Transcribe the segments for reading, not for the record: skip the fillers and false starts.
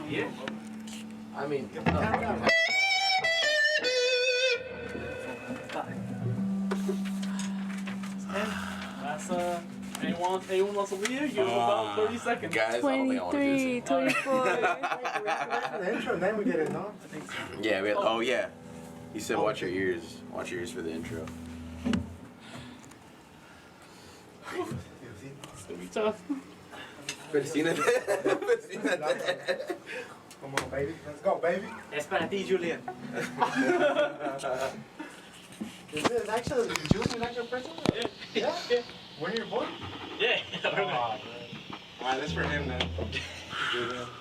Here? I mean, That's anyone wants to leave? Give them about 30 seconds. guys, I don't think I want to do 23, this. 24. Wait for the intro, and then we get it, no? I think so. Yeah, oh yeah. He said watch your ears. Watch your ears for the intro. It's gonna be tough. Felicidades. Come on, baby. Let's go, baby. Es para ti, Julian. Is this actually Julian actual person? Yeah? When you're born? Yeah. Alright, that's for him then. I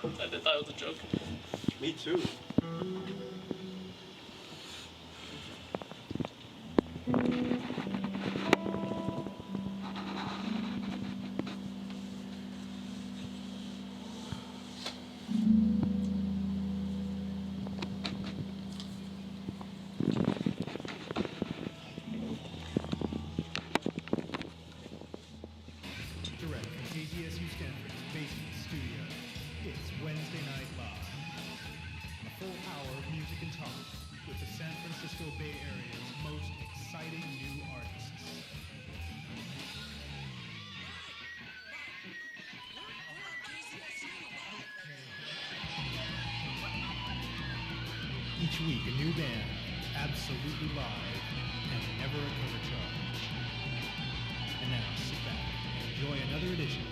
thought it was a joke. Me too. Direct from KZSU Stanford's basement studio, it's Wednesday Night Live. A full hour of music and talk with the San Francisco Bay Area's most exciting new artists. Each week, a new band, absolutely live, and never a cover charge. And now, sit back and enjoy another edition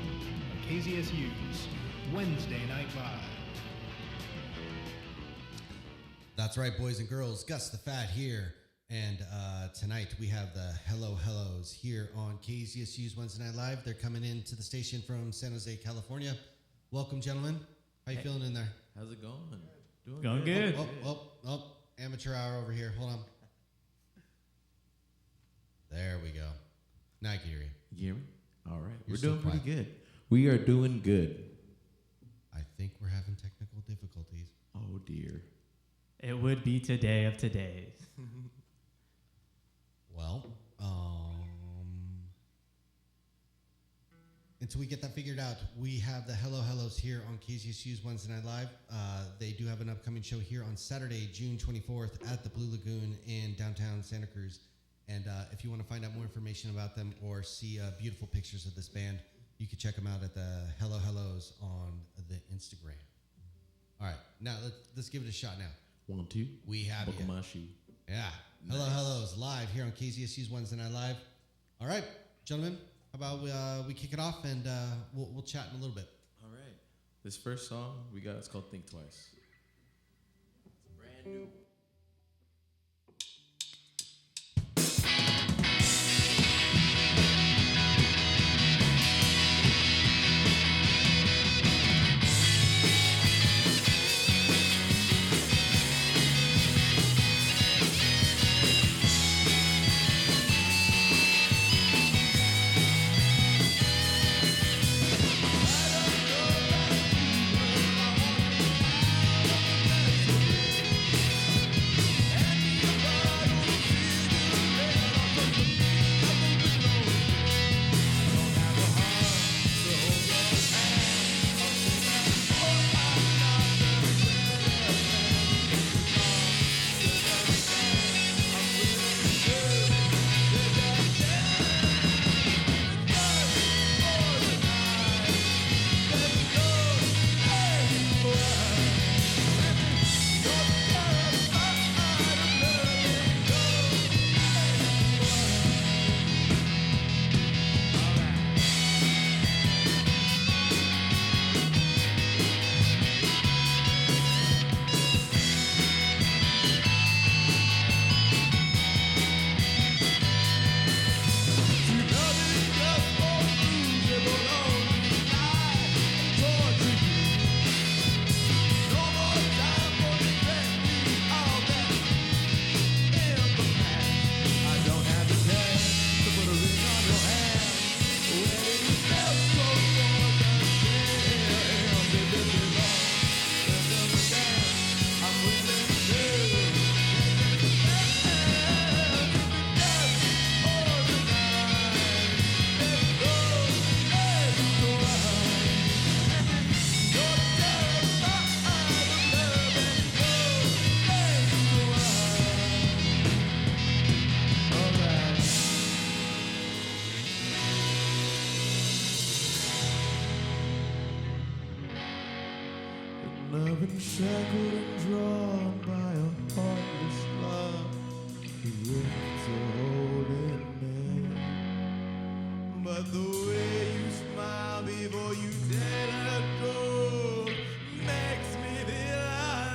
of KZSU's Wednesday Night Live. That's right, boys and girls. Gus the Fat here. And tonight we have the Hello Hellos here on KZSU's Wednesday Night Live. They're coming into the station from San Jose, California. Welcome, gentlemen. How you feeling in there? How's it going? Going good. Oh, amateur hour over here. Hold on. There we go. Now I can hear you. You hear me? All right. You're We're still doing pretty quiet. good. We are doing good. I think we're having technical difficulties. Oh, dear. It would be today of todays. Well, until we get that figured out, we have the Hello Hellos here on KZSU's Wednesday Night Live. They do have an upcoming show here on Saturday, June 24th at the Blue Lagoon in downtown Santa Cruz. And if you want to find out more information about them or see beautiful pictures of this band, you can check them out at the Hello Hellos on the Instagram. All right, now let's give it a shot now. 1, 2. We have Buckle you. my shoe. Yeah. Hello Hellos live here on KZSU's Wednesday Night Live. All right, gentlemen, how about we kick it off and we'll chat in a little bit. All right. This first song we got is called Think Twice. It's brand new. Thank I've been shackled and drawn by a heartless love who ripped a hole in me. But the way you smile before you dare let go makes me feel alive.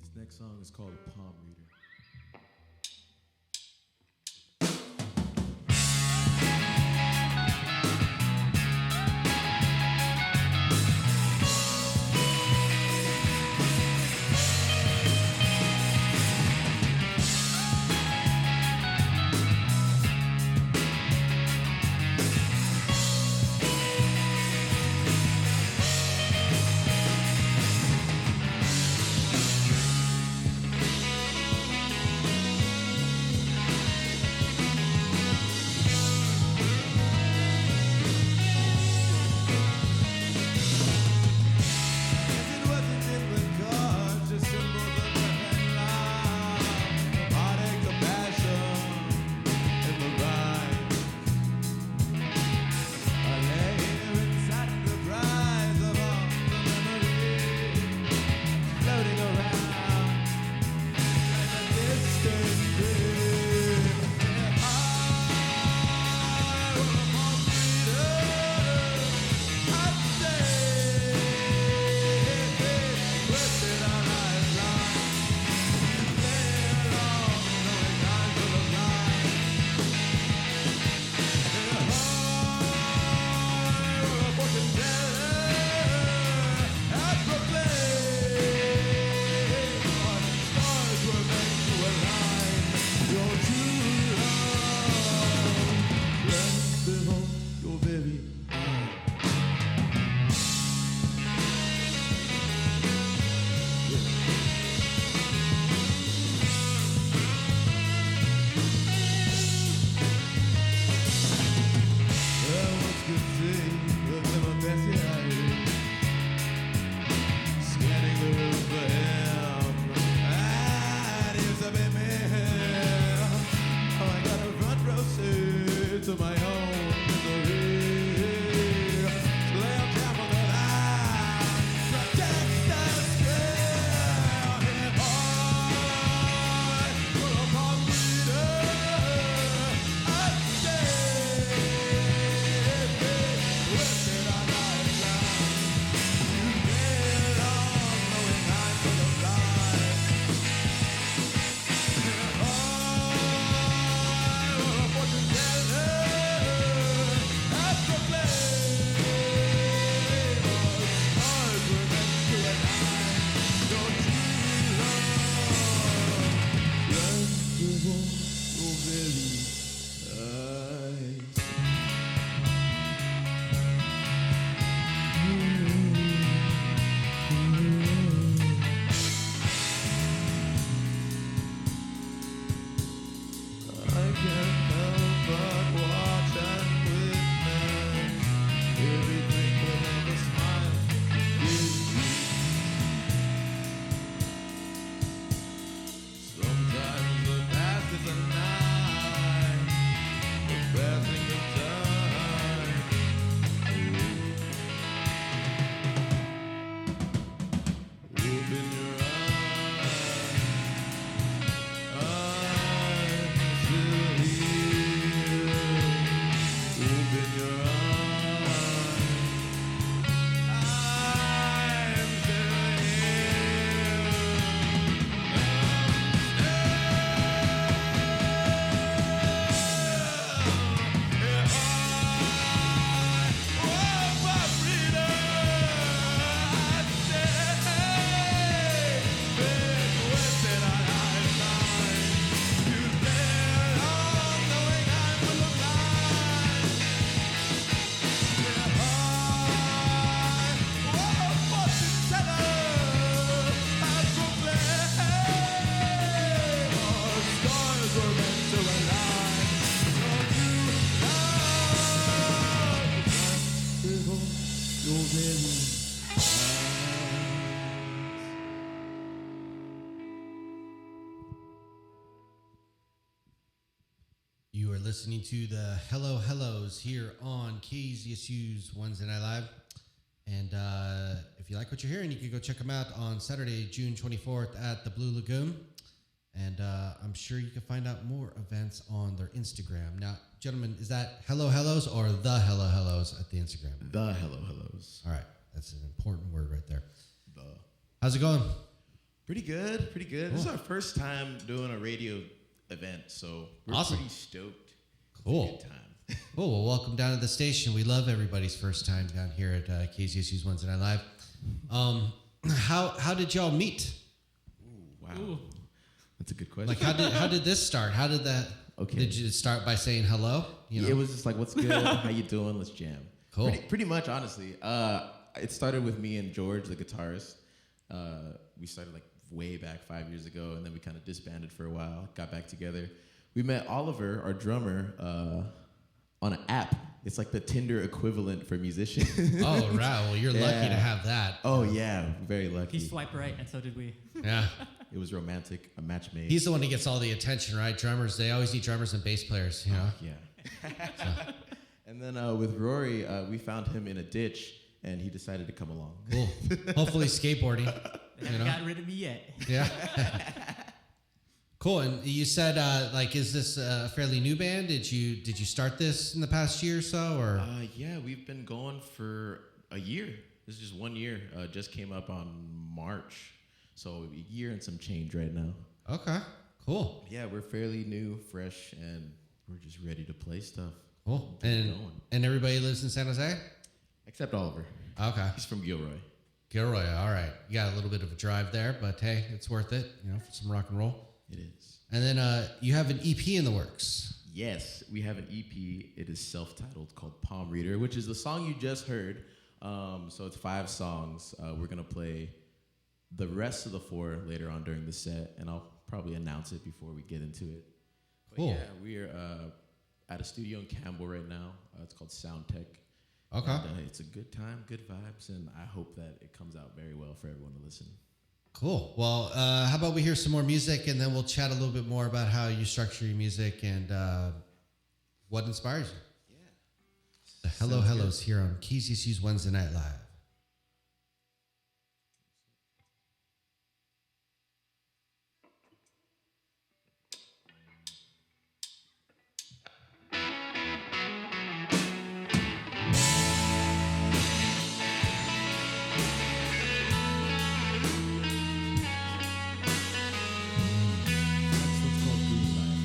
This next song is called Palm Reader. To my own misery. Lay on top of the line, protect the scale. If I were a palm reader, I'd stay with it on my line. You get on knowing I'm full of lies. If I were a fortune teller, listening to the Hello Hellos here on KZSU's Wednesday Night Live. And if you like what you're hearing, you can go check them out on Saturday, June 24th at the Blue Lagoon. And I'm sure you can find out more events on their Instagram. Now, gentlemen, is that Hello Hellos or the Hello Hellos at the Instagram? The Hello Hellos. All right. That's an important word right there. The. How's it going? Pretty good. Pretty good. Cool. This is our first time doing a radio event, so we're Awesome. pretty stoked. Cool. It's a good time. Cool. Well, welcome down to the station. We love everybody's first time down here at KZSU's Wednesday Night Live. How did y'all meet? Ooh, wow. That's a good question. Like, how did this start? How did that? Okay. Did you start by saying hello? You know? It was just like, what's good? How you doing? Let's jam. Cool. Pretty much, honestly. It started with me and George, the guitarist. We started like way back 5 years ago, and then we kind of disbanded for a while, got back together. We met Oliver, our drummer, on an app. It's like the Tinder equivalent for musicians. Oh, right. Well, you're lucky to have that. Oh, yeah. Very lucky. He swiped right, and so did we. Yeah. It was romantic, a match made. He's the one who gets all the attention, right? Drummers, they always need drummers and bass players, you know? Yeah. And then with Rory, we found him in a ditch, and he decided to come along. Cool. Hopefully skateboarding. They haven't gotten rid of me yet. Yeah. Cool. And you said, is this a fairly new band? Did you start this in the past year or so, or? Yeah, we've been going for a year. This is just 1 year. Just came up on March, so a year and some change right now. Okay. Cool. Yeah, we're fairly new, fresh, and we're just ready to play stuff. Cool. Get it going. And everybody lives in San Jose? Except Oliver. Okay. He's from Gilroy. Gilroy. All right. You got a little bit of a drive there, but hey, it's worth it, for some rock and roll. It is. And then you have an EP in the works. Yes, we have an EP. It is self-titled called Palm Reader, which is the song you just heard. So it's 5 songs. We're going to play the rest of the 4 later on during the set, and I'll probably announce it before we get into it. But Cool. Yeah, we're at a studio in Campbell right now. It's called Sound Tech. Okay. And, it's a good time, good vibes, and I hope that it comes out very well for everyone to listen. Cool. Well, how about we hear some more music, and then we'll chat a little bit more about how you structure your music and what inspires you. Yeah. The Hello Sounds Hellos here on KZSU's Wednesday Night Live. That's what's called Groove Life.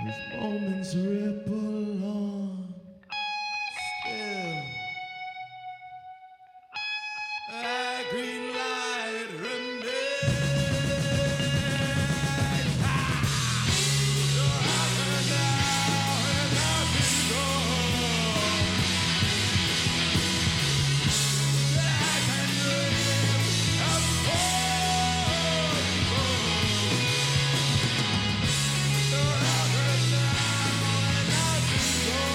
These moments ripple on still. A green light remains. You're out there now and I've been gone. I can dream of falling. You're out there now and I've been gone.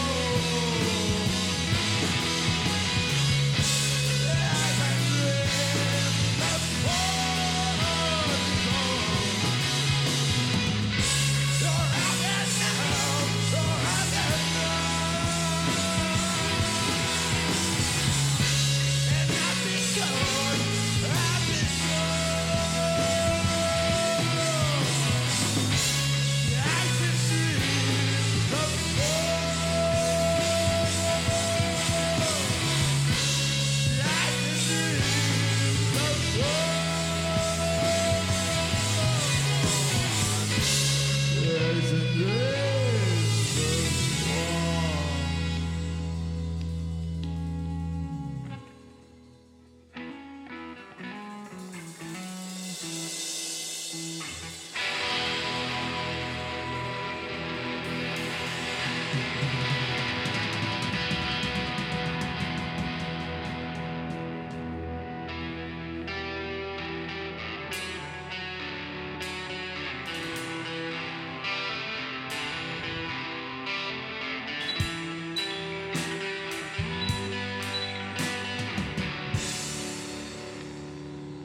I can dream of falling. You're out there now. You're out there now. And I've been gone. I've been gone. I can dream of falling. I can dream of falling. There's a dream of falling.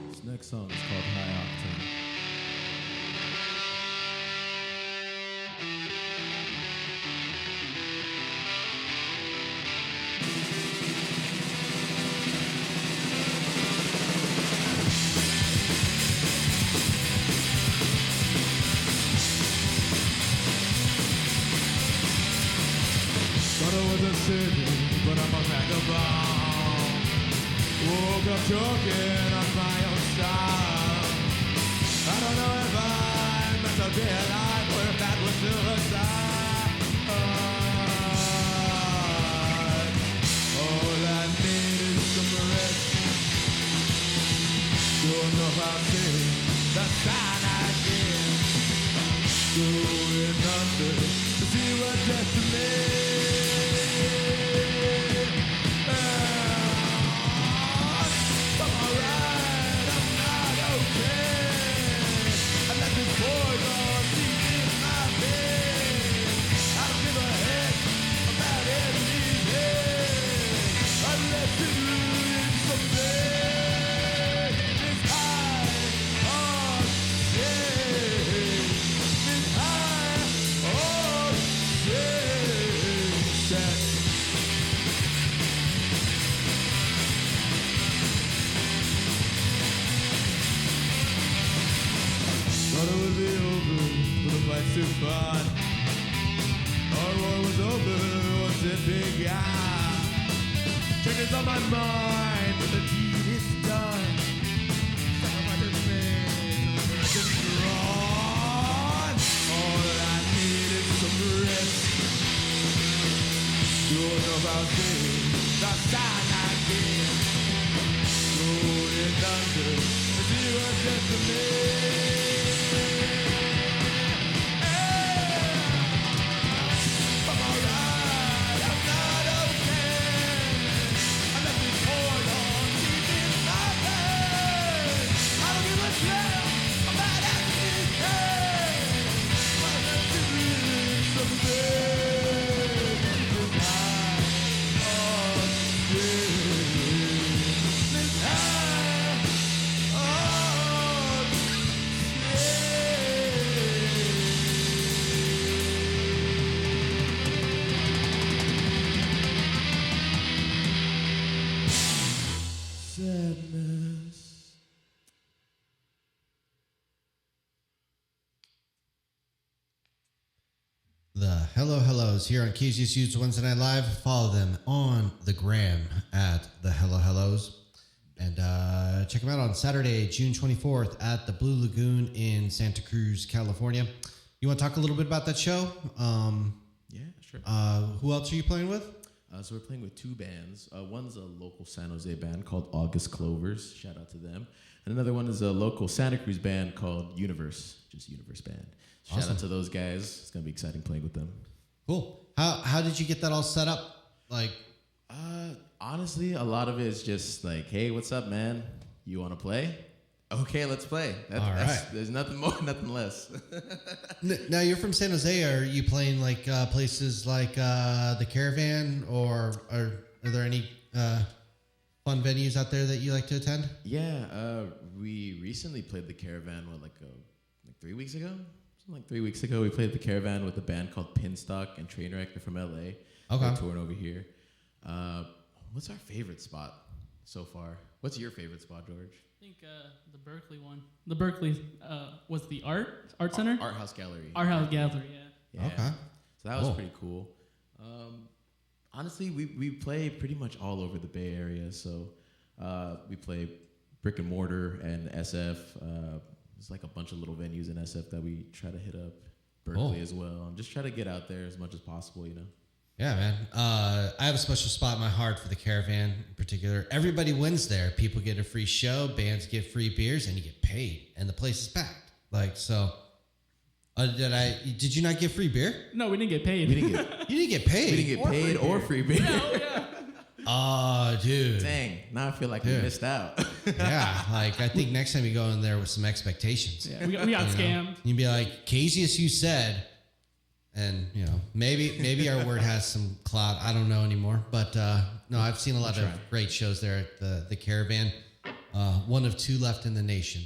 This next song is called High Octane. Thought I was a city, but I'm a vagabond. Woke up choking on my own style. I don't know if I'm meant to be alive or if that was suicide. All I need is some rest. Don't know how to the sign I give. Going under to see what death to me. I'm alright, I'm not okay. I let this poison deep in my veins. I don't give a heck about anything unless it's ruined someday. This high on shame, this high on shame. Thought it would be over, but the fight's too fun. Our war was over once it began. Changes on my mind, but the deed is done. Sound like a man, American drawn. All I need is some rest. Don't know about this, the sign I give. Going under, the deal was just a me. Sadness. The Hello Hellos here on Kzsu Wednesday Night Live. Follow them on the gram at the Hello Hellos. And check them out on Saturday, June 24th at the Blue Lagoon in Santa Cruz, California. You want to talk a little bit about that show? Yeah, sure. Who else are you playing with? So we're playing with two bands. One's a local San Jose band called August Clovers. Shout out to them. And another one is a local Santa Cruz band called Universe, just Universe Band. Shout out to those guys. It's gonna be exciting playing with them. Cool. How did you get that all set up? Like, Honestly, a lot of it is just like, hey, what's up, man? You want to play? Okay, let's play. All right. There's nothing more, nothing less. Now you're from San Jose. Are you playing like places like the Caravan, or are there any fun venues out there that you like to attend? Yeah, we recently played the Caravan, like 3 weeks ago? Something like 3 weeks ago, we played the Caravan with a band called Pinstock and Trainwreck. They're from LA. Okay. They're touring over here. What's our favorite spot so far? What's your favorite spot, George? I think the Berkeley one. The Berkeley was the art center. Art House Gallery. Art House Gallery, yeah. Okay. So that was pretty cool. Honestly, we play pretty much all over the Bay Area. So we play brick and mortar and SF. There's like a bunch of little venues in SF that we try to hit up. Berkeley as well. And just try to get out there as much as possible, you know. Yeah, man. I have a special spot in my heart for the Caravan in particular. Everybody wins there. People get a free show, bands get free beers, and you get paid. And the place is packed. Like, so, did you not get free beer? No, we didn't get paid. You didn't get paid? We didn't get paid or free beer. Yeah. Oh, dude. Dang. Now I feel like we missed out. Yeah, like, I think next time you go in there with some expectations. Yeah, we got scammed. You'd be like, KZSU said... And, you know, maybe our word has some clout. I don't know anymore. But, no, I've seen a lot of great shows there at the Caravan. One of two left in the nation.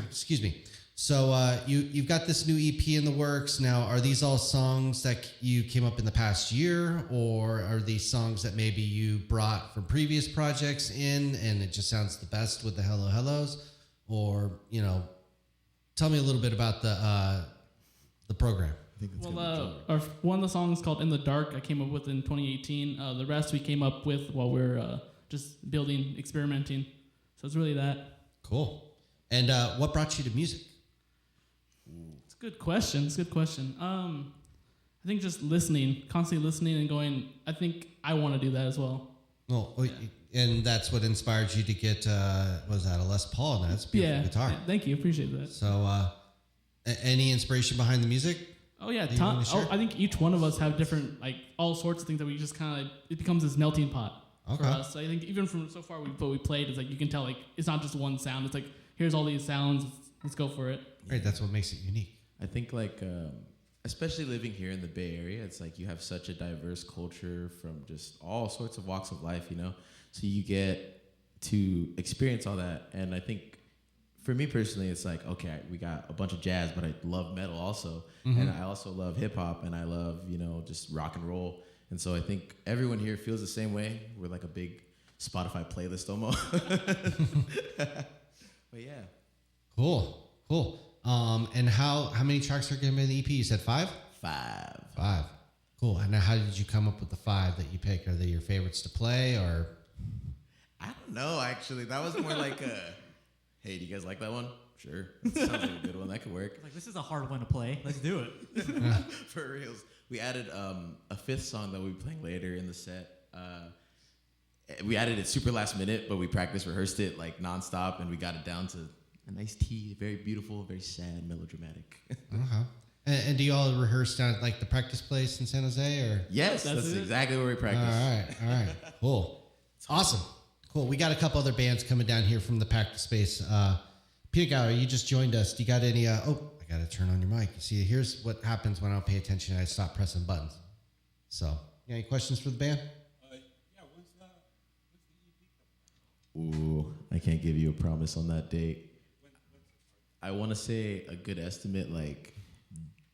Excuse me. So you've got this new EP in the works. Now, are these all songs that you came up in the past year? Or are these songs that maybe you brought from previous projects in and it just sounds the best with the Hello Hellos? Or, you know, tell me a little bit about the program. Our one of the songs called "In the Dark" I came up with in 2018. The rest we came up with while we were just building, experimenting. So it's really that. Cool. And what brought you to music? It's a good question. I think just listening, constantly listening and going, I think I want to do that as well. Well, and that's what inspired you to get, was that a Les Paul? That's a beautiful guitar. Yeah, thank you. Appreciate that. So, any inspiration behind the music? Oh yeah, I think each one of us have different, like, all sorts of things that we just kind of, it becomes this melting pot for us. I think even from so far what we played, it's like you can tell, like, it's not just one sound. It's like, here's all these sounds. Let's go for it. Right, that's what makes it unique. I think, like, especially living here in the Bay Area, it's like you have such a diverse culture from just all sorts of walks of life, you know? So you get to experience all that. And I think for me personally, it's like, okay, we got a bunch of jazz, but I love metal also. Mm-hmm. And I also love hip hop and I love, you know, just rock and roll. And so I think everyone here feels the same way. We're like a big Spotify playlist almost. But yeah. Cool. And how many tracks are going to be in the EP? You said 5? 5. Cool. And now how did you come up with the 5 that you pick? Are they your favorites to play or? I don't know, actually. That was more like hey, do you guys like that one? Sure. That sounds like a good one. That could work. Like, this is a hard one to play. Let's do it. For reals. We added a 5th song that we'll be playing later in the set. We added it super last minute, but we rehearsed it like nonstop, and we got it down to a nice T, very beautiful, very sad, melodramatic. Uh-huh. And do you all rehearse down at like the practice place in San Jose, or? Yes, that's exactly where we practice. All right. Cool. Awesome. Cool. We got a couple other bands coming down here from the practice space. Peter Gowder, you just joined us. Do you got any? I got to turn on your mic. You see, here's what happens when I don't pay attention and I stop pressing buttons. So, any questions for the band? Yeah, when's the EP coming out? Ooh, I can't give you a promise on that date. I want to say a good estimate, like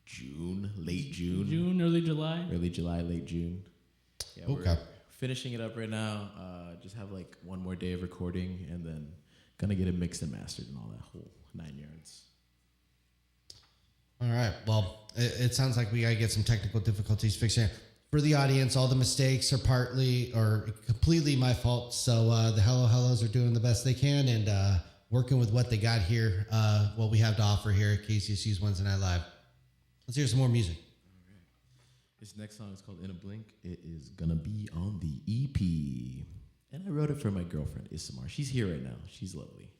June, late June. June, early July. Early July, late June. Yeah, okay. We're finishing it up right now. Just have like one more day of recording and then gonna get it mixed and mastered and all that whole 9 yards. All right. Well, it sounds like we got to get some technical difficulties fixed here. For the audience, all the mistakes are partly or completely my fault. So the Hello Hellos are doing the best they can, and working with what they got here, what we have to offer here at KCSU's Wednesday Night Live. Let's hear some more music. All right. This next song is called In a Blink. It is going to be on the EP. And I wrote it for my girlfriend, Isamar. She's here right now. She's lovely.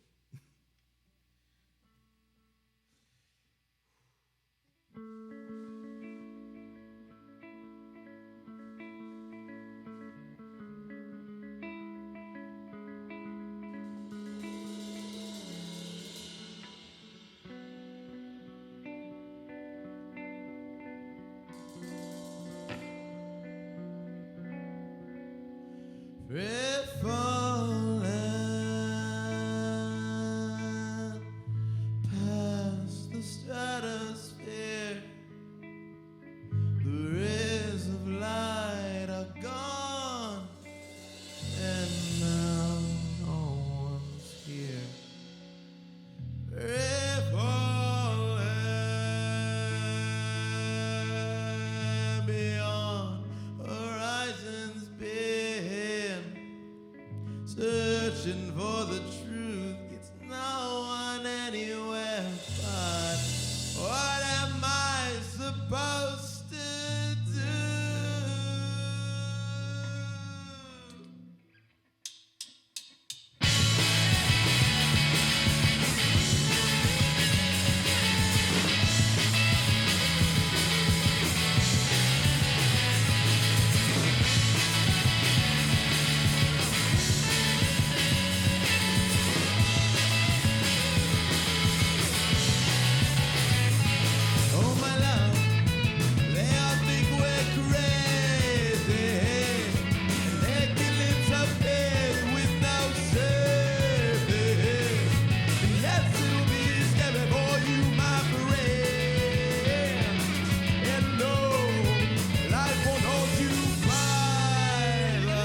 Red falling past the stratosphere, the rays of light are gone, and now no one's here. Red falling beyond horizons bend, searching for the truth. It's no one anywhere, but what am I supposed to do? Oh my love, they all think we're crazy, and they kill it up dead with no service. And yes, it'll be scary for you, my friend. And no, life won't hold you by the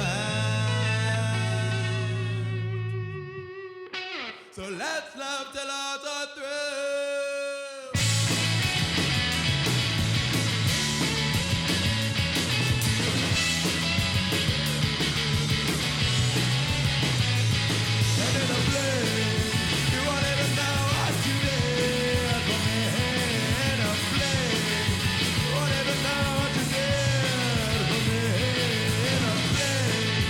hand. So let's love till all are through. And in a blink, you won't even know what you did for me. In a blink, you won't even know what you did for me. In a blink,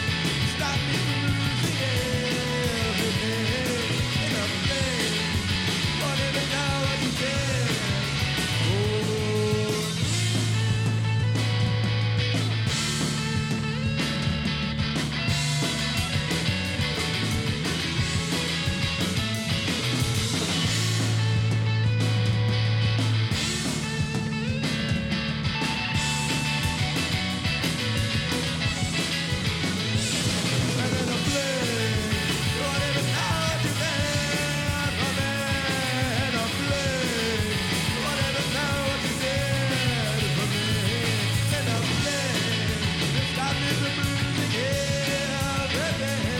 stop me from losing everything. In a blink, you won't even know what you did. And in a blink, you won't even know what you did for me. In a blink, you won't even know what you did for me. In a blink, you stop me from losing everything.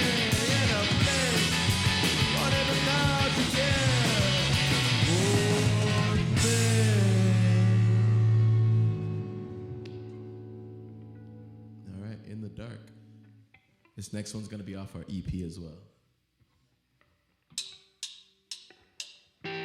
In a blink, you won't even know what you did for me. All right, In the Dark. This next one's going to be off our EP as well. Red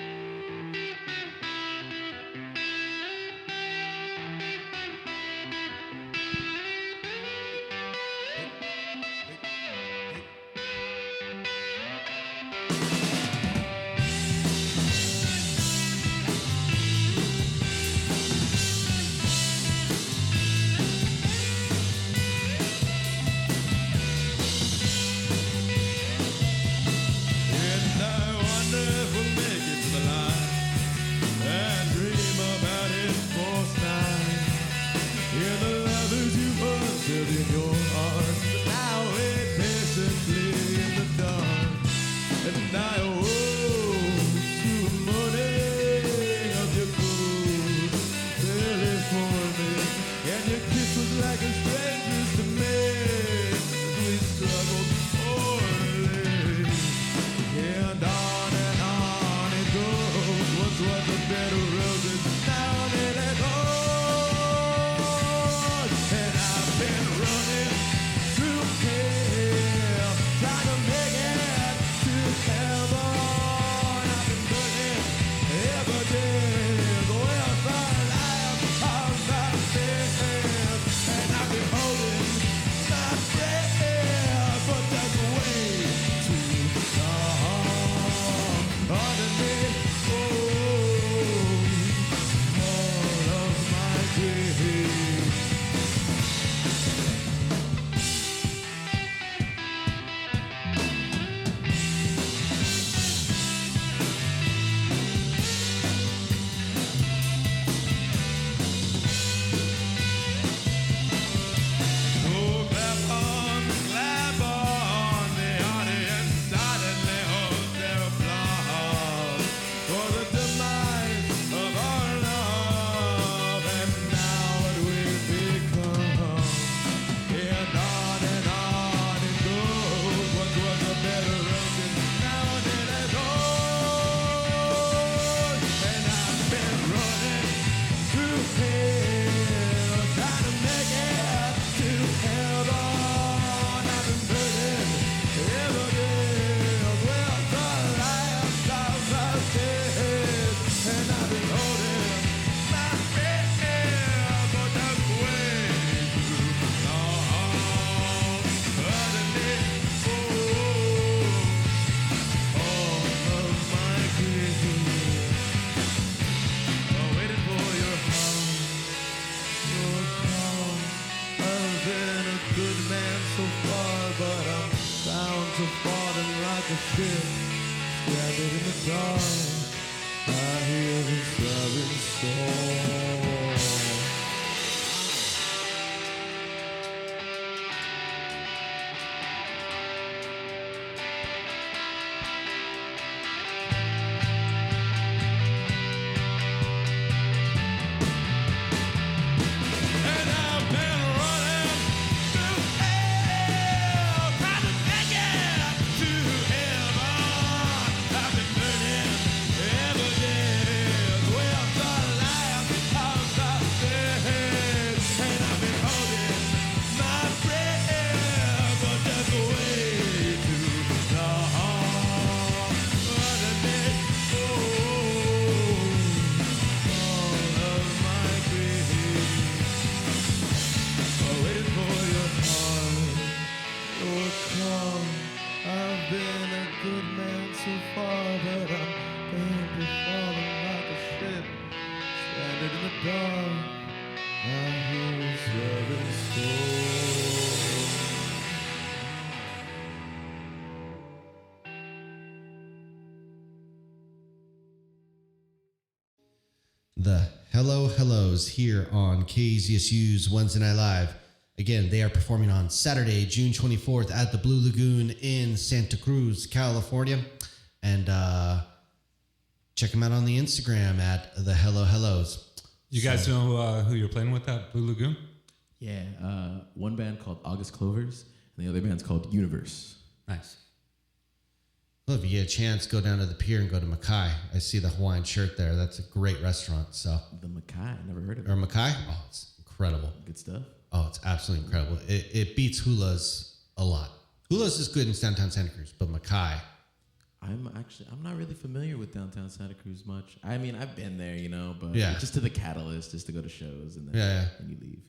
of our love, and now what we've become. And on it goes. Once was a better ocean, now it has gone. And I've been running through hell, trying to make it to heaven. I've been burning every day. Well, the last of the dead, and I've been holding my breath, but that's way too long. Underneath, all of my grief, waiting for your home. Your call. I've been a good man so far, but I'm bound to falling like a ship, stranded in the dark. I hear the sobbing storm. And I've been running through hell, trying to make it to heaven. I've been burning every day. Well, the last of the dead, and I've been holding my breath, but that's way too long. Underneath, all of my grief, waiting for your heart, your call. I've been a good man so far, but I'm bound to falling like a ship, stranded in the dark. I hear the sobbing storm. The Hello Hellos here on KZSU's Wednesday Night Live. Again, they are performing on Saturday, June 24th at the Blue Lagoon in Santa Cruz, California. And check them out on the Instagram at the Hello Hellos. You guys know who you're playing with at Blue Lagoon? Yeah, one band called August Clovers, and the other band's called Universe. Nice. Well, if you get a chance, go down to the pier and go to Mackay. I see the Hawaiian shirt there. That's a great restaurant. So The Mackay, never heard of it. or Mackay? Oh, it's incredible. Good stuff. Oh, it's absolutely incredible. It beats Hula's a lot. Hula's is good in downtown Santa Cruz, but Mackay. I'm not really familiar with downtown Santa Cruz much. I mean, I've been there, but Yeah. just to the Catalyst, just to go to shows, and then and you leave.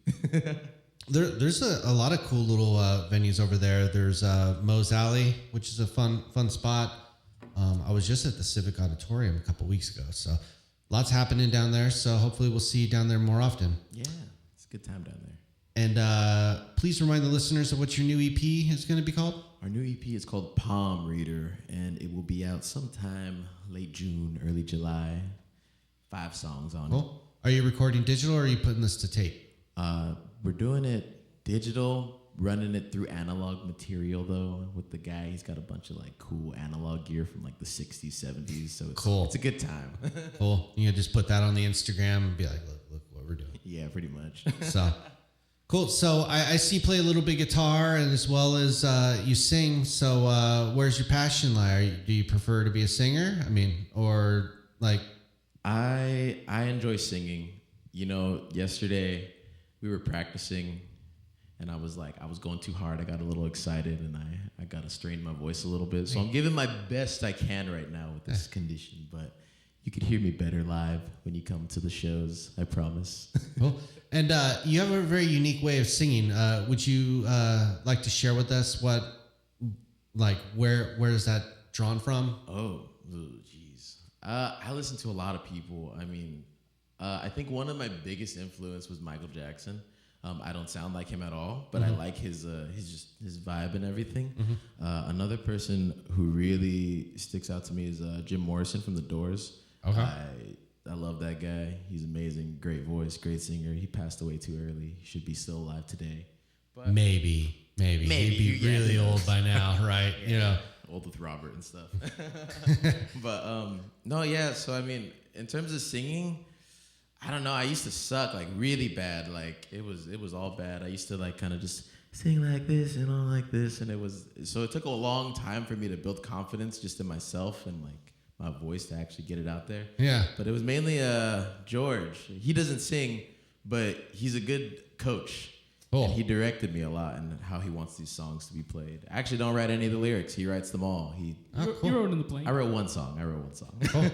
There's a lot of cool little venues over there. There's Moe's Alley, which is a fun spot. I was just at the Civic Auditorium a couple weeks ago, so lots happening down there. So hopefully we'll see you down there more often. Yeah, it's a good time down there. And please remind the listeners of what your new EP is going to be called. Our new EP is called Palm Reader, and it will be out sometime late June, early July. 5 songs on it. Are you recording digital or are you putting this to tape? We're doing it digital, running it through analog material though. With the guy, he's got a bunch of like cool analog gear from like the 60s, 70s. So it's Cool. It's a good time. Cool. You can just put that on the Instagram and be like, look what we're doing. Yeah, pretty much. So cool. So I see you play a little bit guitar and as well as you sing. So where's your passion lie? Do you prefer to be a singer? I mean, or like I enjoy singing. Yesterday we were practicing and I was going too hard. I got a little excited and I got to strain my voice a little bit. So I'm giving my best I can right now with this condition, but you could hear me better live when you come to the shows, I promise. cool. And you have a very unique way of singing. Would you like to share with us where is that drawn from? Oh, geez. I listen to a lot of people. I mean, I think one of my biggest influence was Michael Jackson. I don't sound like him at all, but I like his vibe and everything. Another person who really sticks out to me is Jim Morrison from The Doors. Okay. I love that guy. He's amazing, great voice, great singer. He passed away too early. He should be still alive today. But Maybe. He'd be really old by now, right? old with Robert and stuff. But no, yeah. So I mean, in terms of singing, I don't know. I used to suck like really bad. Like it was all bad. I used to like kind of just sing like this and all like this, and it took a long time for me to build confidence just in myself and like my voice to actually get it out there. Yeah. But it was mainly George. He doesn't sing, but he's a good coach. Cool. And he directed me a lot in how he wants these songs to be played. I actually don't write any of the lyrics. He writes them all. You wrote in the blank. I wrote one song. Cool.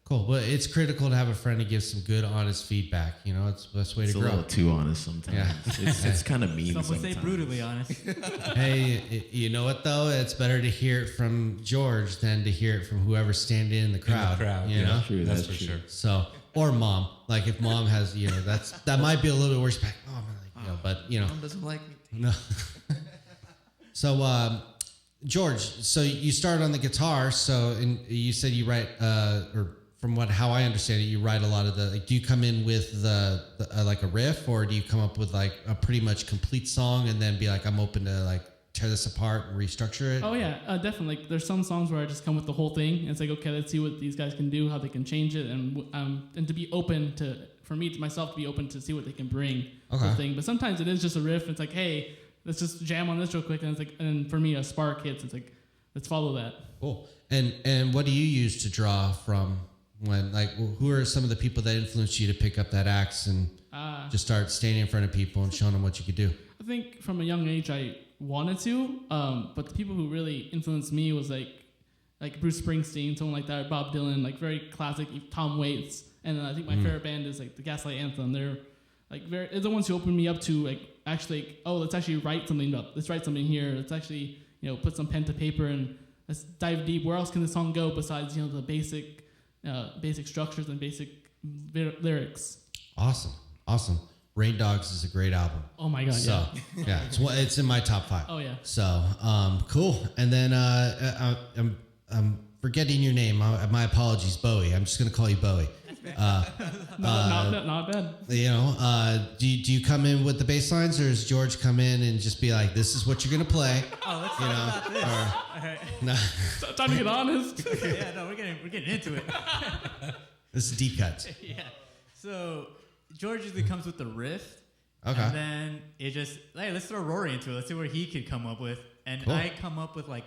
Cool. Well, it's critical to have a friend to give some good, honest feedback. You know, it's the best way to grow. It's a little too honest sometimes. Yeah. It's kind of mean Some would sometimes. say brutally honest. Hey, you know what though? It's better to hear it from George than to hear it from whoever's standing in the crowd. You know, True, that's for sure. So, or mom. Like if mom has, you know, that might be a little bit worse. Back, oh man, like, you know, but you know, Mom doesn't like me. no. So, George, so you started on the guitar. So, and you said you write, or from how I understand it, you write a lot of the. Like, do you come in with the like a riff, or do you come up with like a pretty much complete song and then be like, I'm open to like tear this apart and restructure it? Oh yeah, definitely. Like, there's some songs where I just come with the whole thing, and it's like, okay, let's see what these guys can do, how they can change it, and to be open to, for me, to myself, to be open to see what they can bring. Okay. The thing. But sometimes it is just a riff. It's like, hey, let's just jam on this real quick, and it's like, and for me, a spark hits. It's like, let's follow that. Cool. And what do you use to draw from when, like, who are some of the people that influenced you to pick up that axe and just start standing in front of people and showing them what you could do? I think from a young age I wanted to, but the people who really influenced me was like Bruce Springsteen, someone like that, Bob Dylan, like very classic, Tom Waits, and I think my favorite band is like the Gaslight Anthem. They're like they're the ones who opened me up to like actually like, oh, let's actually write something up. Let's write something here. Let's actually, you know, put some pen to paper and let's dive deep. Where else can the song go besides, you know, the basic structures and basic lyrics? Awesome. Rain Dogs is a great album. Oh my god! So yeah, it's in my top 5. Oh yeah. So cool. And then I'm forgetting your name. My apologies, Bowie. I'm just gonna call you Bowie. Not bad. You know, do you come in with the bass lines, or does George come in and just be like, "This is what you're gonna play"? Oh, let's talk about this. All right. No, Time to get honest. Yeah, no, we're getting into it. this is deep cuts. Yeah. So George usually comes with the riff. Okay. And then it just, hey, let's throw Rory into it. Let's see what he could come up with. And Cool. I come up with like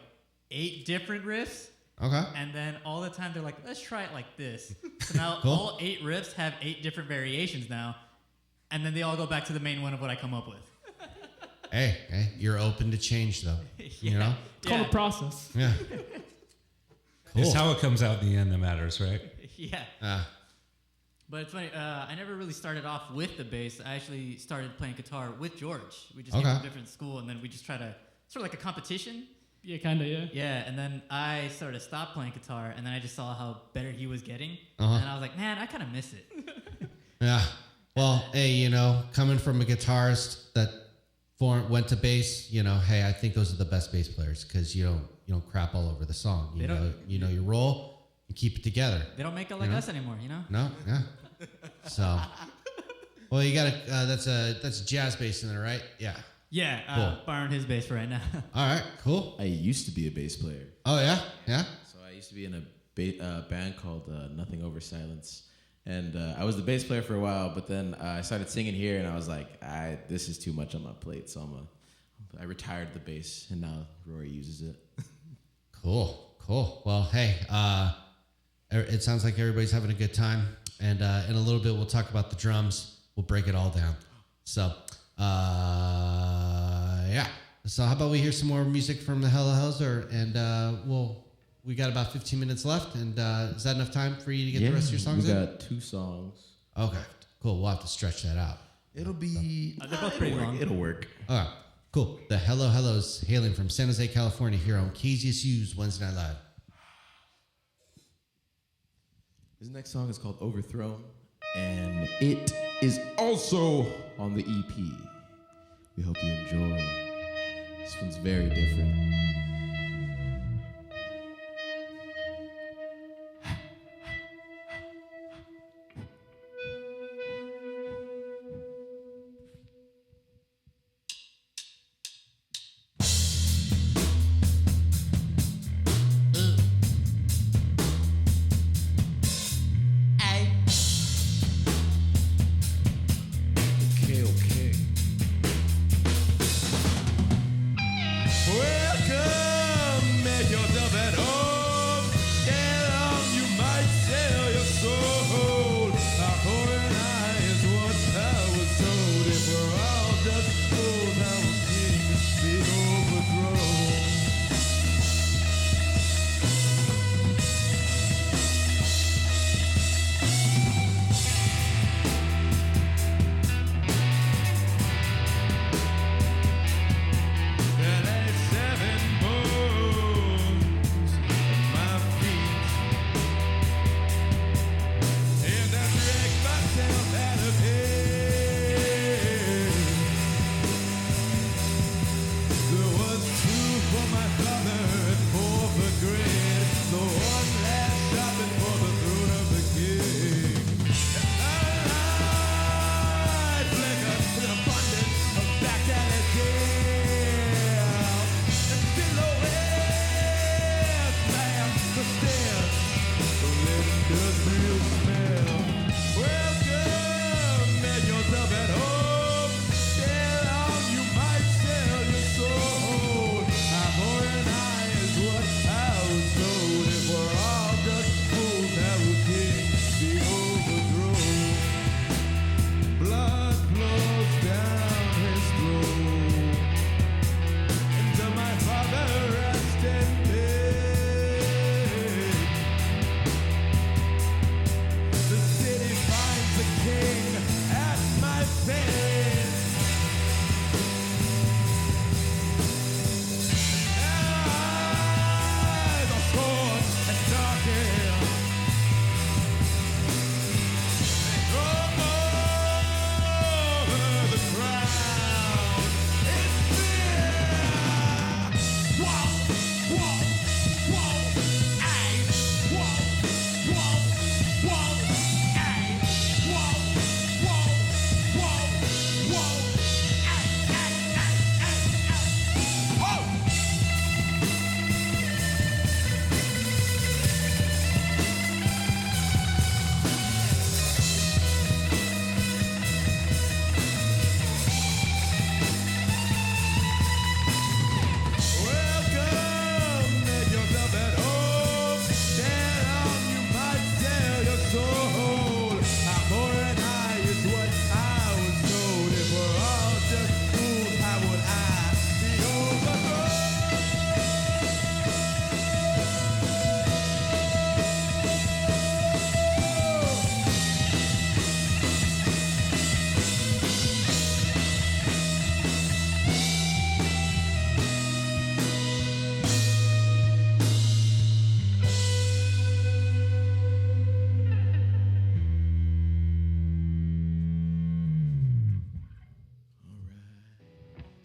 8 different riffs. Okay. And then all the time they're like, let's try it like this. So now Cool. all 8 riffs have 8 different variations now. And then they all go back to the main one of what I come up with. Hey, you're open to change though. You know? It's called a process. Yeah. It's how it comes out in the end that matters, right? Yeah. But it's funny, I never really started off with the bass. I actually started playing guitar with George. We just came from a different school, and then we just try to, sort of like a competition. Yeah, kind of, yeah. Yeah, and then I sort of stopped playing guitar, and then I just saw how better he was getting. Uh-huh. And I was like, man, I kind of miss it. Yeah. Well, hey, you know, coming from a guitarist that went to bass, you know, hey, I think those are the best bass players because you don't crap all over the song. You know your role, you keep it together. They don't make it like us anymore, you know? No, yeah. So, well, you got that's jazz bass in there, right? Yeah. Yeah, Cool. borrowing his bass for right now. All right, cool. I used to be a bass player. Oh yeah, yeah. So I used to be in a band called Nothing Over Silence. And I was the bass player for a while, but then I started singing here, and I was like, this is too much on my plate. So I retired the bass, and now Rory uses it. Cool. Well, hey, it sounds like everybody's having a good time, and in a little bit we'll talk about the drums. We'll break it all down. So, yeah. So how about we hear some more music from the Hello Hells, we got about 15 minutes left, and is that enough time for you to get the rest of your songs we in? got 2 songs. Okay, cool. We'll have to stretch that out. It'll be... They're both pretty long. It'll work. All right, cool. The Hello Hellos hailing from San Jose, California here on KZSU's Wednesday Night Live. This next song is called Overthrown, and it is also on the EP. We hope you enjoy. This one's very different.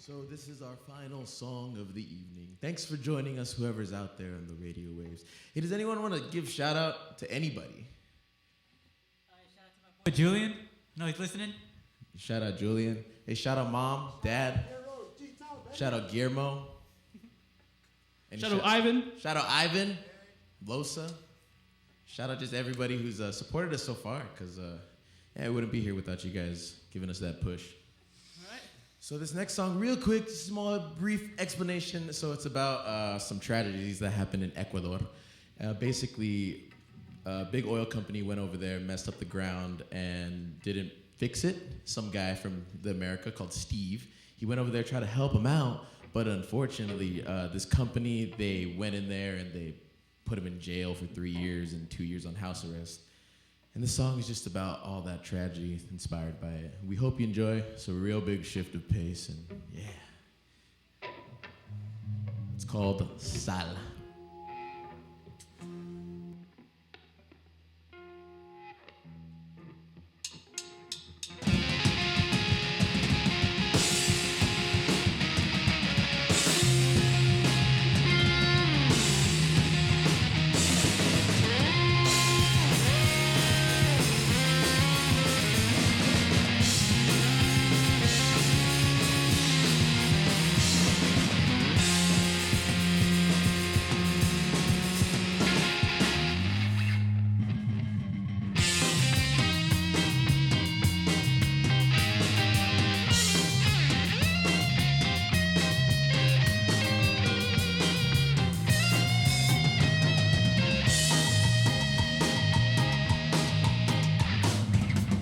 So this is our final song of the evening. Thanks for joining us, whoever's out there on the radio waves. Hey, does anyone want to give shout out to anybody? Shout out to my boy Julian. No, he's listening. Shout out Julian. Hey, shout out Mom, Dad. Shout out Guillermo. And Shout out Ivan. Shout out Ivan, Losa. Shout out just everybody who's supported us so far, because I wouldn't be here without you guys giving us that push. So this next song, real quick, small, brief explanation. So it's about some tragedies that happened in Ecuador. Basically, a big oil company went over there, messed up the ground, and didn't fix it. Some guy from America called Steve, he went over there, tried to help him out, but unfortunately, this company, they went in there and they put him in jail for 3 years and 2 years on house arrest. And the song is just about all that tragedy inspired by it. We hope you enjoy. It's a real big shift of pace, and yeah. It's called Sal.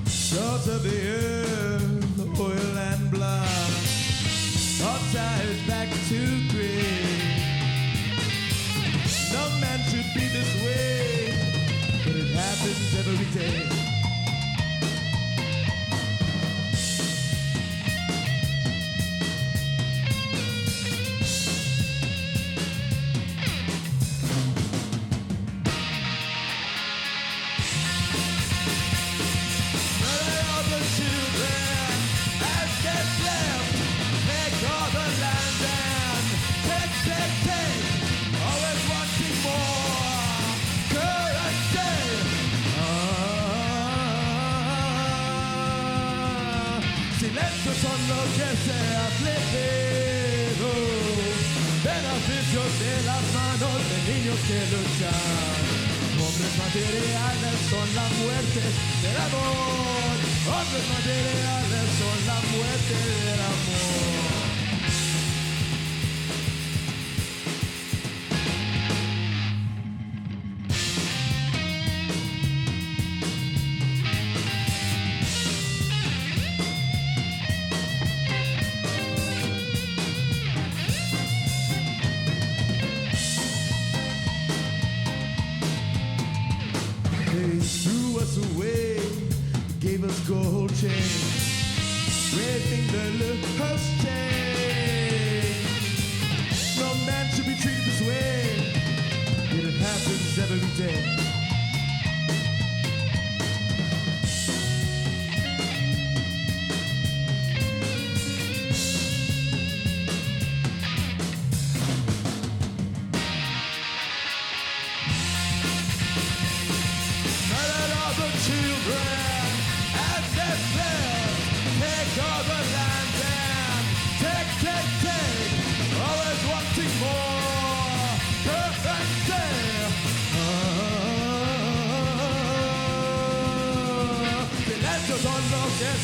Salt of the earth, oil and blood, all ties back to green. No man should be this way, but it happens every day. Silencio son lo que se ha afligido, beneficios de las manos de niños que luchan. Hombres materiales son la muerte del amor. Hombres materiales son la muerte del amor. They threw us away, gave us gold chains, raising the loose change. No man should be treated this way, yet it happens every day.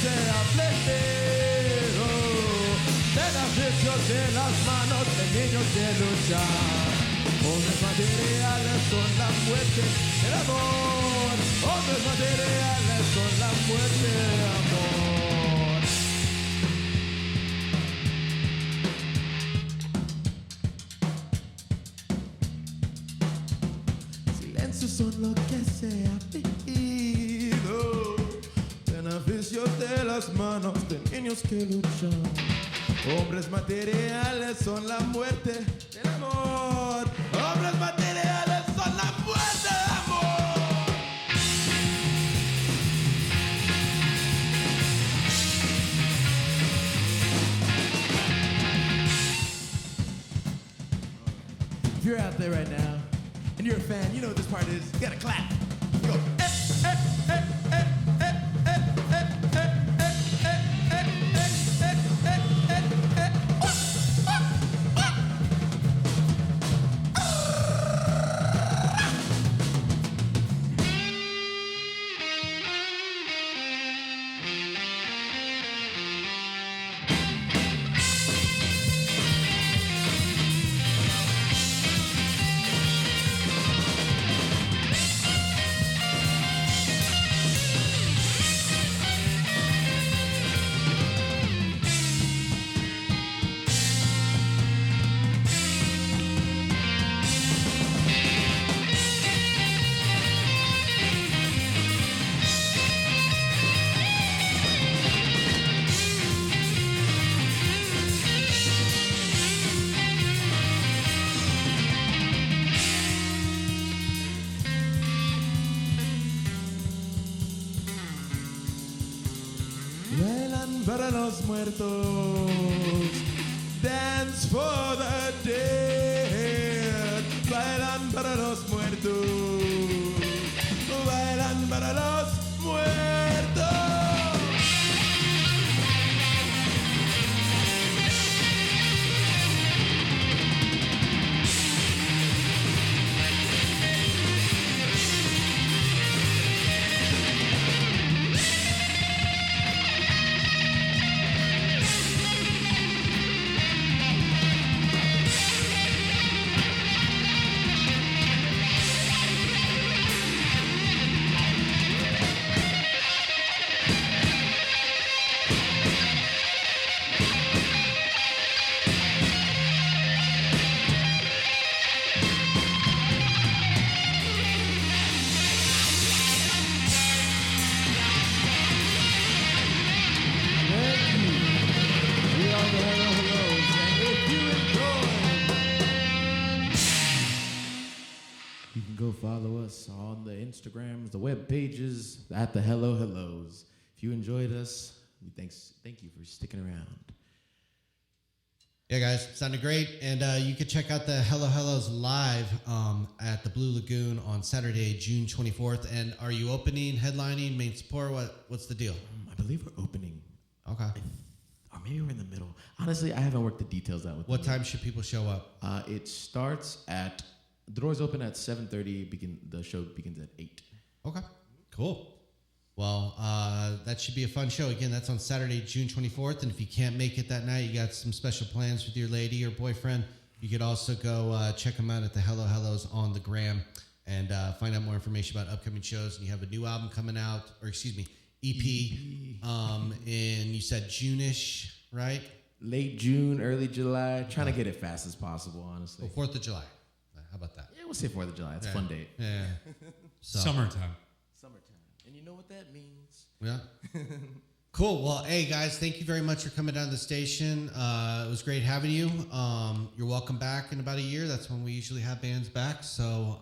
Se ha afligido, beneficios de las manos de niños que luchan. Hombres materiales son la muerte del amor. Hombres materiales son la muerte del amor. Silencio son lo que se ha afligido, beneficios de las manos de niños que luchan. Hombres materiales son la muerte del amor. Hombres materiales son la muerte del amor. you're out there right now and you're a fan, you know what this part is. You gotta clap. Go. Bailan para los muertos, dance for the dead. Bailan para los muertos, bailan para los muertos. You can go follow us on the Instagrams, the web pages, at the Hello Hellos. If you enjoyed us, thank you for sticking around. Yeah, guys, sounded great. And you can check out the Hello Hellos live at the Blue Lagoon on Saturday, June 24th. And are you opening, headlining, main support? What's the deal? I believe we're opening. Okay. Or maybe we're in the middle. Honestly, I haven't worked the details out with What time should people show up? It starts at, the doors open at 7:30. The show begins at 8. Okay, cool. Well, that should be a fun show. Again, that's on Saturday, June 24th. And if you can't make it that night, you got some special plans with your lady or boyfriend, you could also go check them out at the Hello Hellos on the gram and find out more information about upcoming shows. And you have a new album coming out, or excuse me, EP. And you said June-ish, right? Late June, early July. Trying to get it fast as possible, honestly. Well, 4th of July. How about that? Yeah, we'll say 4th of July. It's a fun date. Yeah. So. Summertime. And you know what that means. Yeah. Cool. Well, hey, guys, thank you very much for coming down to the station. It was great having you. You're welcome back in about a year. That's when we usually have bands back. So,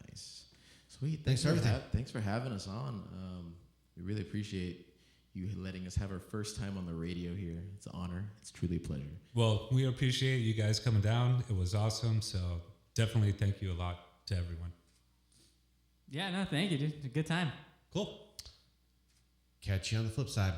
nice. Sweet. Thanks for everything. Thanks for having us on. We really appreciate you letting us have our first time on the radio here. It's an honor. It's truly a pleasure. Well, we appreciate you guys coming down. It was awesome. So definitely thank you a lot to everyone. Yeah, no, thank you, dude. It's a good time. Cool. Catch you on the flip side.